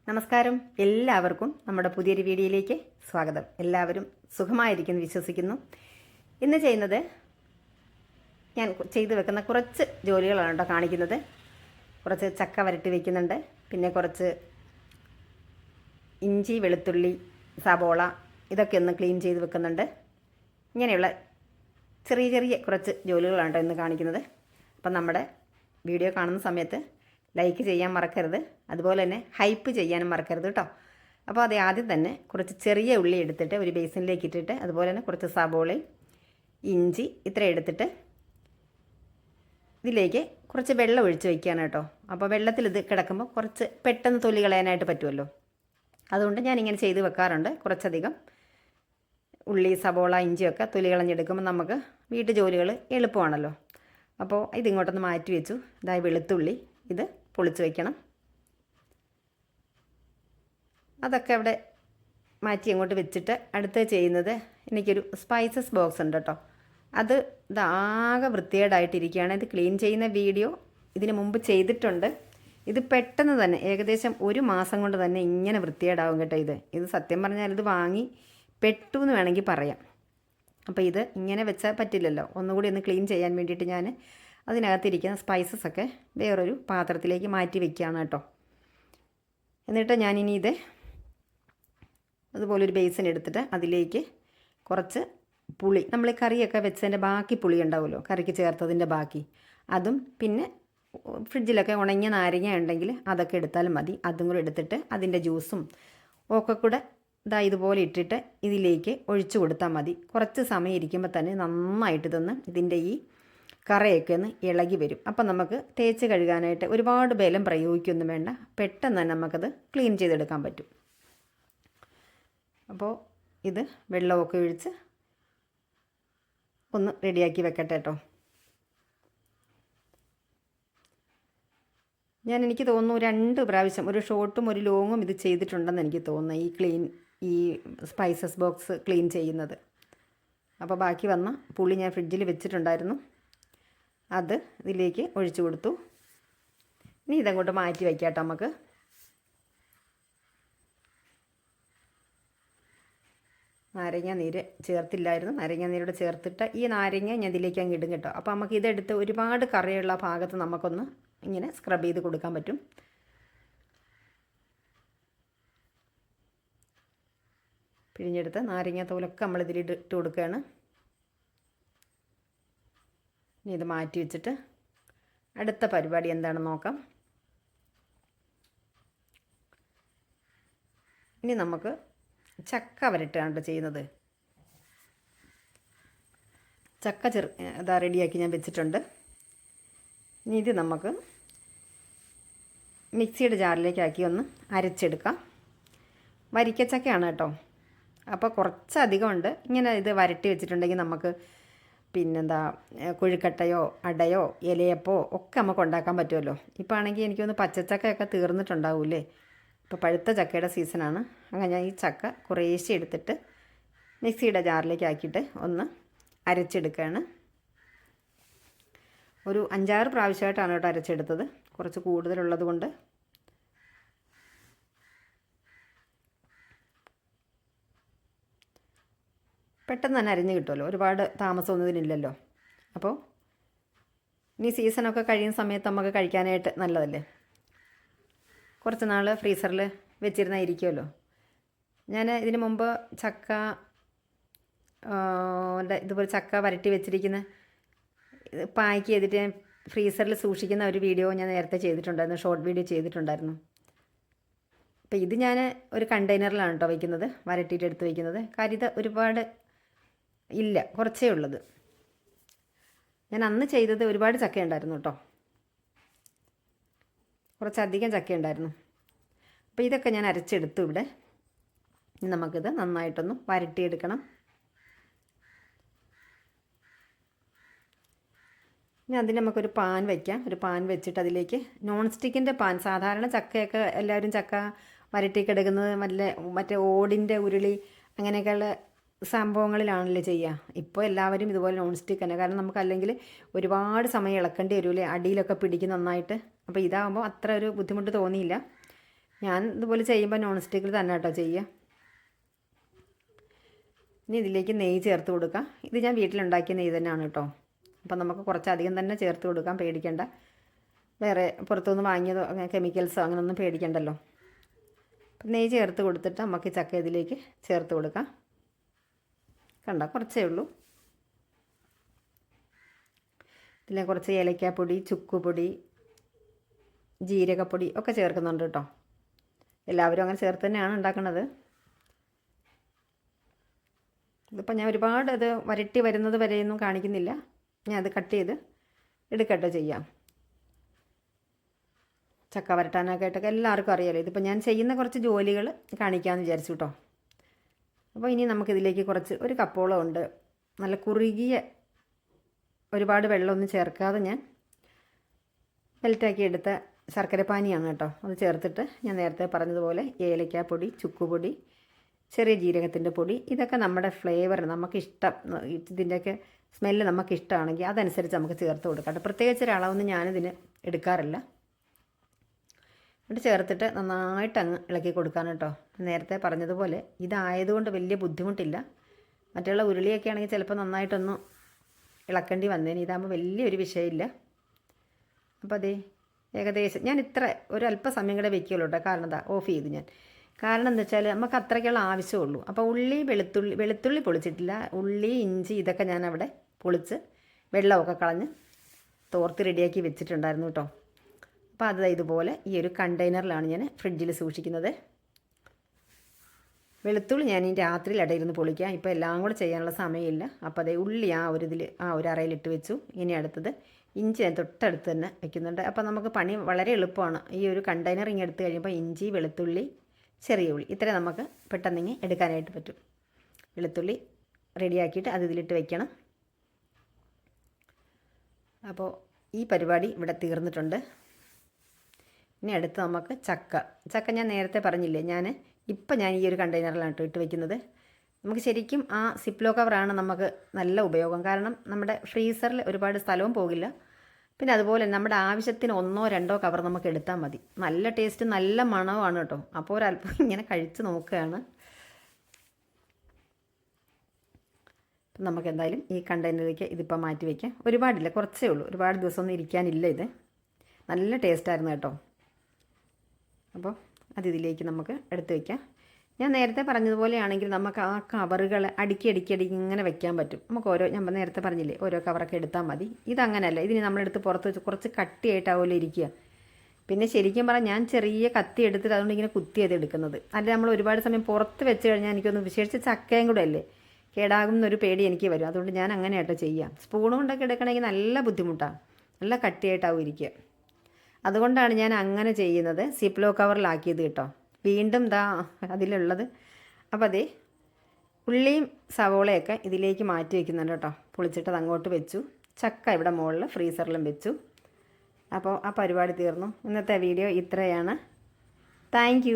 നമസ്കാരം. എല്ലാവർക്കും നമ്മുടെ പുതിയൊരു വീഡിയോയിലേക്ക് സ്വാഗതം. എല്ലാവരും സുഖമായിരിക്കുന്നു വിശ്വസിക്കുന്നു. ഇന്ന് ചെയ്യുന്നത് ഞാൻ ചെയ്തു വെക്കുന്ന കുറച്ച് ജോലികളാണ് കേട്ടോ കാണിക്കുന്നത്. കുറച്ച് ചക്ക വരട്ടി വയ്ക്കുന്നുണ്ട്, പിന്നെ കുറച്ച് ഇഞ്ചി, വെളുത്തുള്ളി, സബോള ഇതൊക്കെ ഒന്ന് ക്ലീൻ ചെയ്ത് വെക്കുന്നുണ്ട്. ഇങ്ങനെയുള്ള ചെറിയ ചെറിയ കുറച്ച് ജോലികളാണ് കേട്ടോ ഇന്ന് കാണിക്കുന്നത്. അപ്പം നമ്മുടെ വീഡിയോ കാണുന്ന സമയത്ത് ലൈക്ക് ചെയ്യാൻ മറക്കരുത്, അതുപോലെ തന്നെ ഹൈപ്പ് ചെയ്യാനും മറക്കരുത് കേട്ടോ. അപ്പോൾ അത് ആദ്യം തന്നെ കുറച്ച് ചെറിയ ഉള്ളി എടുത്തിട്ട് ഒരു ബേസിനിലേക്ക് ഇട്ടിട്ട്, അതുപോലെ തന്നെ കുറച്ച് സബോളയും ഇഞ്ചി ഇത്ര എടുത്തിട്ട് ഇതിലേക്ക് കുറച്ച് വെള്ളം ഒഴിച്ച് വയ്ക്കുകയാണ് കേട്ടോ. അപ്പോൾ വെള്ളത്തിൽ ഇത് കിടക്കുമ്പോൾ കുറച്ച് പെട്ടെന്ന് തൊലി കളയാനായിട്ട് പറ്റുമല്ലോ, അതുകൊണ്ട് ഞാനിങ്ങനെ ചെയ്ത് വെക്കാറുണ്ട്. കുറച്ചധികം ഉള്ളി, സബോള, ഇഞ്ചിയൊക്കെ തൊലി കളഞ്ഞെടുക്കുമ്പോൾ നമുക്ക് വീട്ടു ജോലികൾ എളുപ്പമാണല്ലോ. അപ്പോൾ ഇതിങ്ങോട്ടൊന്ന് മാറ്റി വെച്ചു. ഇതായി വെളുത്തുള്ളി ഇത് പൊളിച്ച് വയ്ക്കണം. അതൊക്കെ അവിടെ മാറ്റി അങ്ങോട്ട് വെച്ചിട്ട് അടുത്ത് ചെയ്യുന്നത്, എനിക്കൊരു സ്പൈസസ് ബോക്സ് ഉണ്ട് കേട്ടോ. അത് ഇതാകെ വൃത്തികേടായിട്ടിരിക്കുകയാണ്. ഇത് ക്ലീൻ ചെയ്യുന്ന വീഡിയോ ഇതിന് മുമ്പ് ചെയ്തിട്ടുണ്ട്. ഇത് പെട്ടെന്ന് തന്നെ ഏകദേശം ഒരു മാസം കൊണ്ട് തന്നെ ഇങ്ങനെ വൃത്തികേടാവും കേട്ടോ. ഇത് സത്യം പറഞ്ഞാൽ ഇത് വാങ്ങി പെട്ടു എന്ന് വേണമെങ്കിൽ പറയാം. അപ്പോൾ ഇത് ഇങ്ങനെ വെച്ചാൽ പറ്റില്ലല്ലോ. ഒന്നുകൂടി ഒന്ന് ക്ലീൻ ചെയ്യാൻ വേണ്ടിയിട്ട് ഞാൻ അതിനകത്തിരിക്കുന്ന സ്പൈസസൊക്കെ വേറൊരു പാത്രത്തിലേക്ക് മാറ്റി വയ്ക്കുകയാണ് കേട്ടോ. എന്നിട്ട് ഞാനിനി ഇത് അതുപോലൊരു ബേസിൻ എടുത്തിട്ട് അതിലേക്ക് കുറച്ച് പുളി, നമ്മൾ കറിയൊക്കെ വെച്ചതിൻ്റെ ബാക്കി പുളി ഉണ്ടാവുമല്ലോ, കറിക്ക് ചേർത്തതിൻ്റെ ബാക്കി, അതും പിന്നെ ഫ്രിഡ്ജിലൊക്കെ ഉണങ്ങിയ നാരങ്ങ ഉണ്ടെങ്കിൽ അതൊക്കെ എടുത്താലും മതി. അതും കൂടെ എടുത്തിട്ട് അതിൻ്റെ ജ്യൂസും ഒക്കെ കൂടെ ഇതുപോലെ ഇട്ടിട്ട് ഇതിലേക്ക് ഒഴിച്ചു കൊടുത്താൽ മതി. കുറച്ച് സമയം ഇരിക്കുമ്പോൾ തന്നെ നന്നായിട്ട് ഇതിൻ്റെ ഈ കറയൊക്കെ ഒന്ന് ഇളകി വരും. അപ്പം നമുക്ക് തേച്ച് കഴുകാനായിട്ട് ഒരുപാട് ബലം പ്രയോഗിക്കൊന്നും വേണ്ട, പെട്ടെന്ന് തന്നെ നമുക്കത് ക്ലീൻ ചെയ്തെടുക്കാൻ പറ്റും. അപ്പോൾ ഇത് വെള്ളമൊക്കെ ഒഴിച്ച് ഒന്ന് റെഡിയാക്കി വെക്കട്ടെ കേട്ടോ. എനിക്ക് തോന്നുന്നു 2 പ്രാവശ്യം, ഒരു ഷോർട്ടും ഒരു ലോങ്ങും ഇത് ചെയ്തിട്ടുണ്ടെന്ന് എനിക്ക് തോന്നുന്നു, ഈ സ്പൈസസ് ബോക്സ് ക്ലീൻ ചെയ്യുന്നത്. അപ്പോൾ ബാക്കി വന്ന പുളി ഞാൻ ഫ്രിഡ്ജിൽ വെച്ചിട്ടുണ്ടായിരുന്നു, അത് ഇതിലേക്ക് ഒഴിച്ചു കൊടുത്തു. ഇനി ഇതങ്ങോട്ട് മാറ്റി വയ്ക്കാം കേട്ടോ. നമുക്ക് നാരങ്ങ നീര് ചേർത്തില്ലായിരുന്നു, നാരങ്ങ നീരോട് ചേർത്തിട്ട് ഈ നാരങ്ങ ഞാൻ ഇതിലേക്ക് അങ്ങ് ഇടും കേട്ടോ. അപ്പോൾ നമുക്ക് ഇതെടുത്ത് ഒരുപാട് കറിയുള്ള ഭാഗത്ത് നമുക്കൊന്ന് ഇങ്ങനെ സ്ക്രബ് ചെയ്ത് കൊടുക്കാൻ പറ്റും. പിഴിഞ്ഞെടുത്ത് നാരങ്ങ തോലൊക്കെ നമ്മളിതിലിട്ട് കൊടുക്കുകയാണ്. ഇനി ഇത് മാറ്റി വെച്ചിട്ട് അടുത്ത പരിപാടി എന്താണെന്ന് നോക്കാം. ഇനി നമുക്ക് ചക്ക വരട്ടാണ് ചെയ്യുന്നത്. ചക്ക ഇതാ റെഡിയാക്കി ഞാൻ വെച്ചിട്ടുണ്ട്. ഇനി ഇത് നമുക്ക് മിക്സിയുടെ ജാറിലേക്കാക്കി ഒന്ന് അരച്ചെടുക്കാം. വരിക്കച്ചക്കയാണ് കേട്ടോ. അപ്പോൾ കുറച്ചധികം ഉണ്ട്. ഇങ്ങനെ ഇത് വരട്ടി വെച്ചിട്ടുണ്ടെങ്കിൽ നമുക്ക് പിന്നെന്താ കൊഴുക്കട്ടയോ അടയോ ഇലയപ്പോ ഒക്കെ നമുക്ക് ഉണ്ടാക്കാൻ പറ്റുമല്ലോ. ഇപ്പോൾ ആണെങ്കിൽ എനിക്കൊന്ന് പച്ചച്ചക്കയൊക്കെ തീർന്നിട്ടുണ്ടാവൂലേ. ഇപ്പോൾ പഴുത്ത ചക്കയുടെ സീസണാണ്. അങ്ങനെ ഞാൻ ഈ ചക്ക കുറേശ്ശെ എടുത്തിട്ട് മിക്സിയുടെ ജാറിലേക്ക് ആക്കിയിട്ട് ഒന്ന് അരച്ചെടുക്കുകയാണ്. ഒരു 5-6 പ്രാവശ്യമായിട്ടാണ് കേട്ടോ അരച്ചെടുത്തത്, കുറച്ച് കൂടുതലുള്ളത് കൊണ്ട്. പെട്ടെന്ന് തന്നെ അരിഞ്ഞ് കിട്ടുമല്ലോ, ഒരുപാട് താമസമൊന്നും ഇതിനില്ലല്ലോ. അപ്പോൾ ഇനി സീസണൊക്കെ കഴിയുന്ന സമയത്ത് നമുക്ക് കഴിക്കാനായിട്ട് നല്ലതല്ലേ. കുറച്ച് നാൾ ഫ്രീസറിൽ വെച്ചിരുന്നായിരിക്കുമല്ലോ. ഞാൻ ഇതിന് മുമ്പ് ചക്ക ഇതുപോലെ ചക്ക വരട്ടി വെച്ചിരിക്കുന്ന പാക്ക് ചെയ്തിട്ട് ഞാൻ ഫ്രീസറിൽ സൂക്ഷിക്കുന്ന ഒരു വീഡിയോ ഞാൻ നേരത്തെ ചെയ്തിട്ടുണ്ടായിരുന്നു, ഷോർട്ട് വീഡിയോ ചെയ്തിട്ടുണ്ടായിരുന്നു. അപ്പോൾ ഇത് ഞാൻ ഒരു കണ്ടെയ്നറിലാണ് കേട്ടോ വയ്ക്കുന്നത്, വരട്ടിയിട്ട് എടുത്ത് വയ്ക്കുന്നത്. കാര്യം ഇത് ഒരുപാട് ഇല്ല, കുറച്ചേ ഉള്ളത്. ഞാൻ അന്ന് ചെയ്തത് ഒരുപാട് ചക്ക ഉണ്ടായിരുന്നു കേട്ടോ, കുറച്ചധികം ചക്ക ഉണ്ടായിരുന്നു. അപ്പോൾ ഇതൊക്കെ ഞാൻ അരച്ചെടുത്തു ഇവിടെ. ഇനി നമുക്കിത് നന്നായിട്ടൊന്ന് വരട്ടിയെടുക്കണം. ഇനി അതിന് നമുക്കൊരു പാൻ വയ്ക്കാം. ഒരു പാൻ വെച്ചിട്ട് അതിലേക്ക് നോൺ സ്റ്റിക്കിൻ്റെ പാൻ, സാധാരണ ചക്കയൊക്കെ എല്ലാവരും ചക്ക വരട്ടിക്കെടുക്കുന്നത് മറ്റേ ഓടിൻ്റെ ഉരുളി അങ്ങനെയൊക്കെയുള്ള സംഭവങ്ങളിലാണല്ലോ ചെയ്യുക. ഇപ്പോൾ എല്ലാവരും ഇതുപോലെ നോൺ സ്റ്റിക്ക് തന്നെ, കാരണം നമുക്ക് അല്ലെങ്കിൽ ഒരുപാട് സമയം ഇളക്കേണ്ടി വരില്ലേ, അടിയിലൊക്കെ പിടിക്കും നന്നായിട്ട്. അപ്പോൾ ഇതാകുമ്പോൾ അത്ര ഒരു ബുദ്ധിമുട്ട് തോന്നിയില്ല. ഞാൻ ഇതുപോലെ ചെയ്യുമ്പോൾ നോൺ സ്റ്റിക്കിൽ തന്നെ കേട്ടോ ചെയ്യുക. ഇനി ഇതിലേക്ക് നെയ്യ് ചേർത്ത് കൊടുക്കാം. ഇത് ഞാൻ വീട്ടിലുണ്ടാക്കിയ നെയ്യ് തന്നെയാണ് കേട്ടോ. അപ്പം നമുക്ക് കുറച്ചധികം തന്നെ ചേർത്ത് കൊടുക്കാം, പേടിക്കണ്ട. വേറെ പുറത്തുനിന്ന് വാങ്ങിയതോ അങ്ങനെ കെമിക്കൽസോ അങ്ങനെയൊന്നും പേടിക്കണ്ടല്ലോ. അപ്പം നെയ്യ് ചേർത്ത് കൊടുത്തിട്ട് നമുക്ക് ചക്ക ഇതിലേക്ക് ചേർത്ത് കൊടുക്കാം. കണ്ടോ, കുറച്ചേ ഉള്ളൂ. ഇതിൽ കുറച്ച് ഏലക്കാപ്പൊടി, ചുക്കുപൊടി, ജീരകപ്പൊടി ഒക്കെ ചേർക്കുന്നുണ്ട് കേട്ടോ. എല്ലാവരും അങ്ങനെ ചേർത്ത് തന്നെയാണ് ഉണ്ടാക്കുന്നത്. ഇതിപ്പോൾ ഞാൻ ഒരുപാട് അത് വരട്ടി വരുന്നത് വരെയൊന്നും കാണിക്കുന്നില്ല. ഞാൻ അത് കട്ട് ചെയ്ത് എടുക്കട്ടോ ചെയ്യാം. ചക്ക വരട്ടാനൊക്കെ ആയിട്ടൊക്കെ എല്ലാവർക്കും അറിയാമല്ലോ. ഇതിപ്പോൾ ഞാൻ ചെയ്യുന്ന കുറച്ച് ജോലികൾ കാണിക്കാമെന്ന് വിചാരിച്ചു കേട്ടോ. അപ്പോൾ ഇനി നമുക്കിതിലേക്ക് കുറച്ച് ഒരു കപ്പോളം ഉണ്ട് നല്ല കുറുകിയ, ഒരുപാട് വെള്ളമൊന്നും ചേർക്കാതെ ഞാൻ മെൽറ്റാക്കി എടുത്ത ശർക്കരപ്പാനിയാണ് കേട്ടോ. അത് ചേർത്തിട്ട് ഞാൻ നേരത്തെ പറഞ്ഞതുപോലെ ഏലക്കാപ്പൊടി, ചുക്കുപൊടി, ചെറിയ ജീരകത്തിൻ്റെ പൊടി, ഇതൊക്കെ നമ്മുടെ ഫ്ലേവർ നമുക്കിഷ്ടം, ഇതിൻ്റെയൊക്കെ സ്മെല്ല് നമുക്കിഷ്ടമാണെങ്കിൽ അതനുസരിച്ച് നമുക്ക് ചേർത്ത് കൊടുക്കാം. പ്രത്യേകിച്ച് ഒരളവൊന്നും ഞാനിതിന് എടുക്കാറില്ല. എന്നിട്ട് ചേർത്തിട്ട് നന്നായിട്ട് അങ്ങ് ഇളക്കി കൊടുക്കാൻ കേട്ടോ. നേരത്തെ പറഞ്ഞതുപോലെ ഇതായതുകൊണ്ട് വലിയ ബുദ്ധിമുട്ടില്ല. മറ്റുള്ള ഉരുളിയൊക്കെ ആണെങ്കിൽ ചിലപ്പോൾ നന്നായിട്ടൊന്നും ഇളക്കേണ്ടി വന്നേന്. ഇതാകുമ്പോൾ വലിയൊരു വിഷയമില്ല. അപ്പോൾ അതേ ഏകദേശം ഞാൻ ഇത്ര ഒരു അല്പസമയം കൂടെ വെക്കുള്ളൂ കേട്ടോ. കാരണം എന്താ ഓഫ് ചെയ്തു ഞാൻ. കാരണം എന്താ വെച്ചാൽ നമുക്ക് അത്രയ്ക്കുള്ള ആവശ്യമുള്ളൂ. അപ്പോൾ ഉള്ളി, വെളുത്തുള്ളി പൊളിച്ചിട്ടില്ല. ഉള്ളി, ഇഞ്ചി ഇതൊക്കെ ഞാൻ അവിടെ പൊളിച്ച് വെള്ളമൊക്കെ കളഞ്ഞ് തോർത്ത് റെഡിയാക്കി വെച്ചിട്ടുണ്ടായിരുന്നു കേട്ടോ. അപ്പോൾ അത് ഇതുപോലെ ഈ ഒരു കണ്ടെയ്നറിലാണ് ഞാൻ ഫ്രിഡ്ജിൽ സൂക്ഷിക്കുന്നത്. വെളുത്തുള്ളി ഞാൻ ഈ രാത്രിയിൽ ഇടയിരുന്ന് പൊളിക്കാം. ഇപ്പോൾ എല്ലാം കൂടെ ചെയ്യാനുള്ള സമയമില്ല. അപ്പോൾ അതേ ഉള്ളി ആ ഒരു അറയിലിട്ട് വെച്ചു. ഇനി അടുത്തത് ഇഞ്ചി ഞാൻ തൊട്ടടുത്ത് തന്നെ വെക്കുന്നുണ്ട്. അപ്പോൾ നമുക്ക് പണി വളരെ എളുപ്പമാണ്. ഈ ഒരു കണ്ടെയ്നർ ഇങ്ങനെ എടുത്ത് കഴിയുമ്പോൾ ഇഞ്ചി, വെളുത്തുള്ളി, ചെറിയ ഉള്ളി ഇത്ര നമുക്ക് പെട്ടെന്ന് എടുക്കാനായിട്ട് പറ്റും. വെളുത്തുള്ളി റെഡിയാക്കിയിട്ട് അത് ഇതിലിട്ട് വെക്കണം. അപ്പോൾ ഈ പരിപാടി ഇവിടെ തീർന്നിട്ടുണ്ട്. ഇനി അടുത്ത് നമുക്ക് ചക്ക ഞാൻ നേരത്തെ പറഞ്ഞില്ലേ, ഞാൻ ഈ ഒരു കണ്ടെയ്നറിലാണ് ഇട്ട് വെക്കുന്നത്. നമുക്ക് ശരിക്കും ആ സിപ്ലോ കവറാണ് നമുക്ക് നല്ല ഉപയോഗം. കാരണം നമ്മുടെ ഫ്രീസറിൽ ഒരുപാട് സ്ഥലവും പോകില്ല. പിന്നെ അതുപോലെ നമ്മുടെ ആവശ്യത്തിന് 1-2 കവർ നമുക്ക് എടുത്താൽ മതി. നല്ല ടേസ്റ്റ്, നല്ല മണമാണ് കേട്ടോ. അപ്പോൾ ഒരല്പം ഇങ്ങനെ കഴിച്ച് നോക്കുകയാണ്. അപ്പം നമുക്ക് എന്തായാലും ഈ കണ്ടെയ്നറിലേക്ക് ഇതിപ്പോൾ മാറ്റി വയ്ക്കാം. ഒരുപാടില്ല, കുറച്ചേ ഉള്ളൂ. ഒരുപാട് ദിവസമൊന്നും ഇരിക്കാനില്ല. ഇത് നല്ല ടേസ്റ്റായിരുന്നു കേട്ടോ. അപ്പോൾ അതിലേക്ക് നമുക്ക് എടുത്ത് വയ്ക്കാം. ഞാൻ നേരത്തെ പറഞ്ഞതുപോലെയാണെങ്കിൽ നമുക്ക് ആ കവറുകൾ അടുക്കി ഇങ്ങനെ വെക്കാൻ പറ്റും. നമുക്ക് ഞാൻ നേരത്തെ പറഞ്ഞില്ലേ, ഓരോ കവറൊക്കെ എടുത്താൽ മതി. ഇതങ്ങനെയല്ല. ഇതിന് നമ്മളെടുത്ത് പുറത്ത് വെച്ച് കുറച്ച് കട്ടിയായിട്ടാവുമല്ലോ ഇരിക്കുക. പിന്നെ ശരിക്കും പറഞ്ഞാൽ ഞാൻ ചെറിയ കത്തി എടുത്തിട്ട് അതുകൊണ്ട് ഇങ്ങനെ കുത്തിയത് എടുക്കുന്നത്. അല്ല നമ്മൾ ഒരുപാട് സമയം പുറത്ത് വെച്ച് കഴിഞ്ഞാൽ എനിക്കൊന്ന് വിശേഷിച്ച് ചക്കയും കൂടെ അല്ലേ, കേടാകുന്നൊരു പേടി എനിക്ക് വരും. അതുകൊണ്ട് ഞാൻ അങ്ങനെയായിട്ട് ചെയ്യാം. സ്പൂൺ കൊണ്ടൊക്കെ എടുക്കണമെങ്കിൽ നല്ല ബുദ്ധിമുട്ടാണ്. നല്ല കട്ടിയായിട്ടാവും ഇരിക്കുക. അതുകൊണ്ടാണ് ഞാൻ അങ്ങനെ ചെയ്യുന്നത്. സിപ്ലോ കവറിലാക്കിയത് കേട്ടോ. വീണ്ടും അതിലുള്ളത്. അപ്പോൾ അതേ ഉള്ളിയും സവോളയൊക്കെ ഇതിലേക്ക് മാറ്റി വയ്ക്കുന്നുണ്ട് കേട്ടോ. പൊളിച്ചിട്ടത് അങ്ങോട്ട് വെച്ചു. ചക്ക ഇവിടെ മുകളിൽ ഫ്രീസറിലും വെച്ചു. അപ്പോൾ ആ പരിപാടി തീർന്നു. ഇന്നത്തെ വീഡിയോ ഇത്രയാണ്. താങ്ക്